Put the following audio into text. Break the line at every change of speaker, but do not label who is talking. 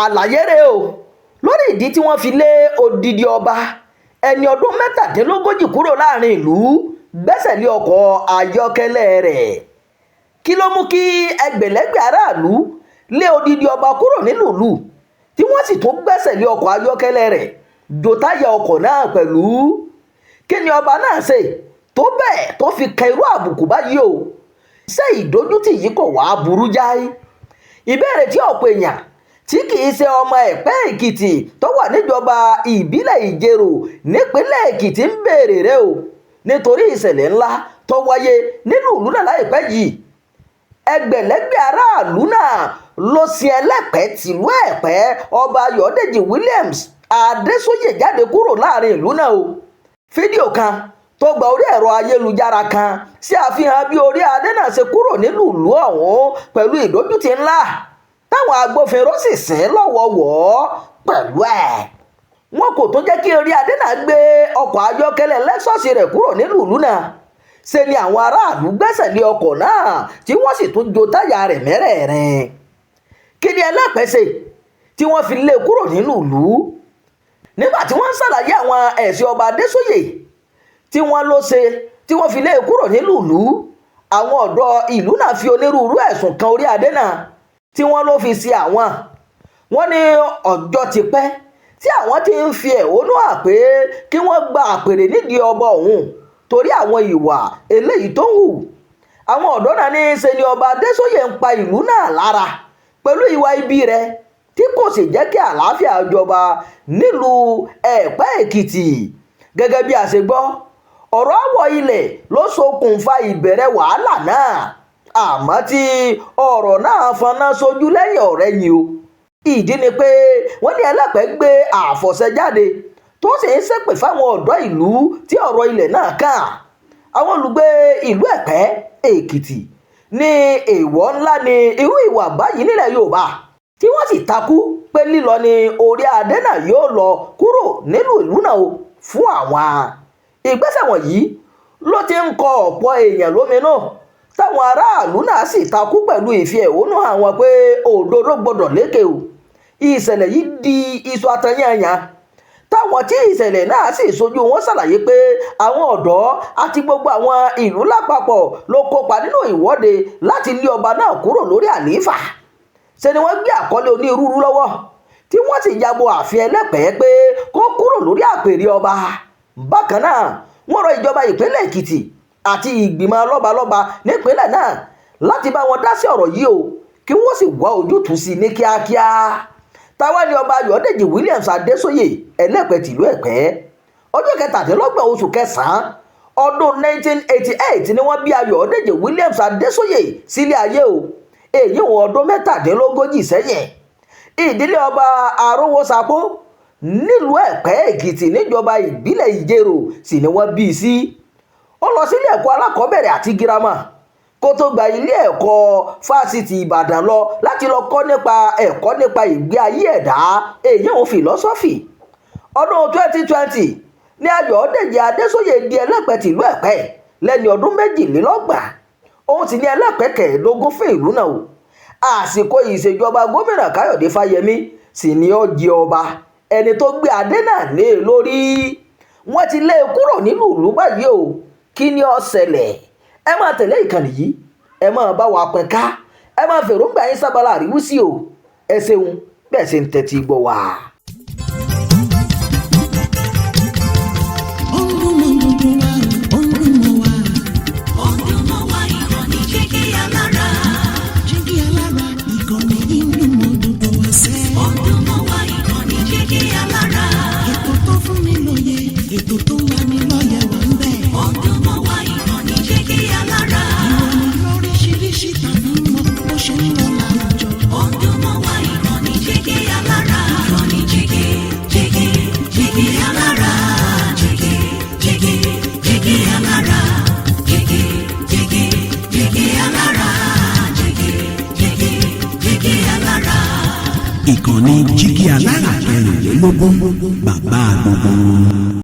àlàyé rèé o lórí ìdí tí wọ́n fi lé odidi ọba ẹni ọdún mẹ́tàdínlógójì kúrò láàrin ìlú gbẹ́sẹ̀ lé ọkọ̀ ayọ́kẹ́lẹ́ rẹ̀. Kí ló mú kí ẹgbẹ̀lẹ́gbẹ̀ aráàlú lé odidi ọba kúrò nílùú ìlú tí wọ́n sì tún gbẹ́sẹ̀ lé ọkọ̀ ayọ́kẹ́lẹ́ rẹ̀ jò táyà ọkọ̀ náà pẹ̀lú? Kí ni ọba náà ṣe tó bẹ́ẹ̀ tó fi kan irú àbùkù báyìí o? Ṣé ìdójútì yìí kò wá burú jáì? Ìbéèrè tí ọ̀pọ̀ èèyàn tí kìí ṣe ọmọ Ẹ̀pẹ́ Èkìtì tó wà níjọba ìbílẹ̀ Ìjerò nípínlẹ̀ Èkìtì ń béèrè rẹ̀ o, nítorí ìṣẹ̀lẹ̀ ńlá tó wáyé nínú ìlú náà láìpẹ́ yìí. Ẹgbẹ̀lẹ́gbẹ̀ aráàlú náà ló sin ẹlẹ́pẹ́ tìlú Ẹ̀pẹ́ ọba Ayọ̀dèjì Williams Adésóyè jáde kúrò láàrin ìlú náà o. Fídíò kan tó gba orí ẹ̀rọ ayélujára kan ṣe àfihàn bí orí adé náà ṣe kúrò nílùú ìlú ọ̀hún pẹ̀lú ìdójútì ńlá táwọn agbófinró sì sìn lọ́wọ́wọ́ pẹ̀lú ẹ̀. Wọn kò tó jẹ́ kí orí adé náà gbé ọkọ̀ ayọ́kẹ́lẹ́ Lexus rẹ̀ kúrò nílùú ìlú náà. Ṣe ni àwọn aráàlú gbẹ́sẹ̀ lé ọkọ̀ náà tí wọ́n sì tún jò táyà rẹ̀ mẹ́rẹ̀ẹ̀rin. Kí ni ẹlẹ́pẹ́ ṣe tí wọ́n fi lé kúrò nínú ìlú? Nígbà tí wọ́n ń ṣàlàyé àwọn ẹ̀sìn ọba Adésóyè tí wọ́n ló ṣe tí wọ́n fi lé kúrò nílùú ìlú, àwọn ọ̀dọ́ ìlú náà fi onírúurú ẹ̀sùn kan orí adé náà tí wọ́n ló fi sí àwọn. Wọ́n ní ọjọ́ ti pẹ́ tí àwọn ti ń fi ẹ̀hónú hàn pé kí wọ́n gba àpèrè nídìí ọba ọ̀hún torí àwọn ìwà eléyìí tó ń hù. Àwọn ọ̀dọ́ náà ní ṣe ni ọba Adésóyè ń pa ìlú náà lára pẹ̀lú ìwà ibi rẹ̀ tí kò sì jẹ́ kí àlàáfíà jọba nílùú Ẹ̀pẹ́ Èkìtì. Gẹ́gẹ́ bí a ṣe gbọ́, ọ̀rọ̀ àwọ̀ ilẹ̀ ló ṣokùnfà ìbẹ̀rẹ̀ wàhálà náà, àmọ́ tí ọ̀rọ̀ náà fọnná sójú lẹ́yìn ọ̀rẹ́yìn o. Ìdí ni pé wọ́n ní ẹlẹ́pẹ́ gbé àfọ̀ṣẹ jáde tó sì ń ṣépè fáwọn ọ̀dọ́ ìlú tí ọ̀rọ̀ ilẹ̀ náà kàn. Àwọn olùgbé ìlú Ẹ̀pẹ́ Èkìtì ní èèwọ̀ ńlá ni irú ìwà báyìí nílẹ̀ Yorùbá, tí wọ́n sì takú pé lílọ ni orí adé náà yóò lọ kúrò nínú ìlú náà o fún àwọn. Ìgbésẹ̀ wọ̀nyí ló ti ń kọ ọ̀pọ̀ èèyàn lóminú, táwọn aráàlú náà sì takú pẹ̀lú ìfi ẹ̀hónú hàn wọn pé òdodo gbọdọ̀ lékè o. Ìṣẹ̀lẹ̀ yìí di iṣu atẹyànyàn táwọn tí ìṣẹ̀lẹ̀ náà sì sojú wọn ṣàlàyé pé àwọn ọ̀dọ́ àti gbogbo àwọn ìlú lápapọ̀ ló kópa nínú ìwọ́de láti lé ọba náà kúrò lórí àlééfà. Ṣe ni wọ́n gbé àkọlé onírúurú lọ́wọ́ tí wọ́n sì yabo ààfin Ẹlẹ́pẹ́ pé kó kúrò lórí àpèrè ọba. Bákan náà wọ́n rọ ìjọba ìpínlẹ̀ Èkìtì àti ìgbìmọ̀ lọ́balọ́ba nípínlẹ̀ náà láti bá wọn dá sí ọ̀rọ̀ yìí o, kí wọ́n sì wá ojútùú sí ní kíákíá. Táwa ni ọba Ayọ̀dèjì Williams Adésóyè Ẹlẹ́pẹ́ tìlú Ẹ̀pẹ́. Ọjọ́ 27 oṣù kẹsàn-án ọdún 1988 ni wọ́n bí Ayọ̀dèjì Williams Adésóyè sílé ayé o, èyí wọn ọdún 37 sẹ́yìn. Ìdílé ọba Arówósapó nílùú Ẹ̀pẹ́ Èkìtì níjọba ìbílẹ̀ Ìjerò sì ni wọ́n bí i sí. Ó lọ sílé ẹ̀kọ́ alákọ̀ọ́bẹ̀rẹ̀ àti girama kó tó gba ilé ẹ̀kọ́ fásitì Ìbàdàn lọ láti lọ kọ́ nípa ìgbé ayé ẹ̀dá, èyí òun fìlọ́sọ́fì. Ọdún 2020 ní Ayọ̀dèjì Adésóyè di Ẹlẹ́pẹ́ tìlú Ẹ̀pẹ́ lẹ́ni ọdún 22. Òun sì ní Ẹlẹ́pẹ́ kẹẹ̀ẹ́dógún fún ìlú náà o. Àsìkò ìṣèjọba gómìnà Káyọ̀dé Fáyẹmí sì ni ó jẹ ọba, ẹni tó gbé adé náà lé lórí. Wọ́n ti lé e kúrò nínú ìlú báyìí o. Kí ni ó ṣẹlẹ̀? Ẹ máa tẹ̀lé ìkànnì yìí, ẹ máa bá wa pín ká, ẹ máa fèròǹgbà yín sábàlá àríwísí o. Ẹ ṣeun bẹ́ẹ̀ ṣe ń tẹ́tí gbọ́ wa.
Ìkànnì Jígí Alára 24, bàbá gbogbo.